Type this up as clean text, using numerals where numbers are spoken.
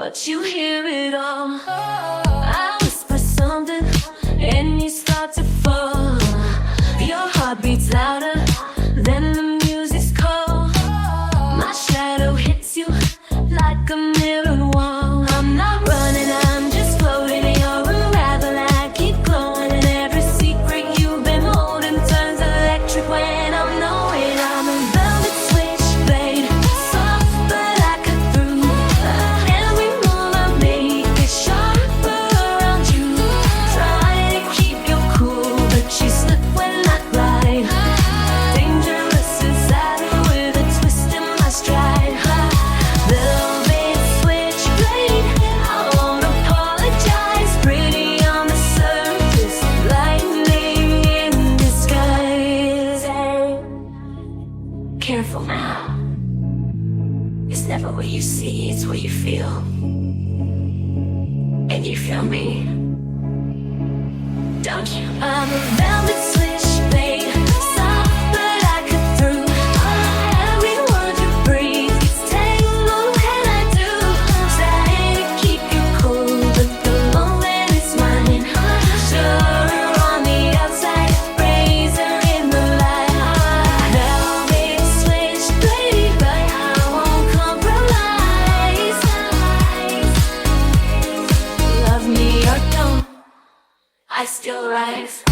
but you hear it all. I whisper something and you start to fall. Your heart beats louder than the music's call. My shadow hits you like a mirror wall. I'm not running, I'm just floating. You're unraveling, I keep glowing, and every secret you've been holding turns electric when I'm knowing. I'm a velvet switchblade, soft but I cut through. Every move I make is sharper around you. Try to keep your cool, but you slip when I glide. Dangerous inside with a twist in my stride. Velvet switchblade, I won't apologize. Pretty on the surface, lightning in disguise. Careful now, it's never what you see, it's what you feel. And you feel me, don't you? I'm a velvet switchblade, soft but I cut through. Every word you breathe gets tangled when I do. Try to keep you cool, but the moment is mine. Sugar on the outside, razor in the light. Velvet switchblade, but I won't compromise. Love me or don't, I still rise.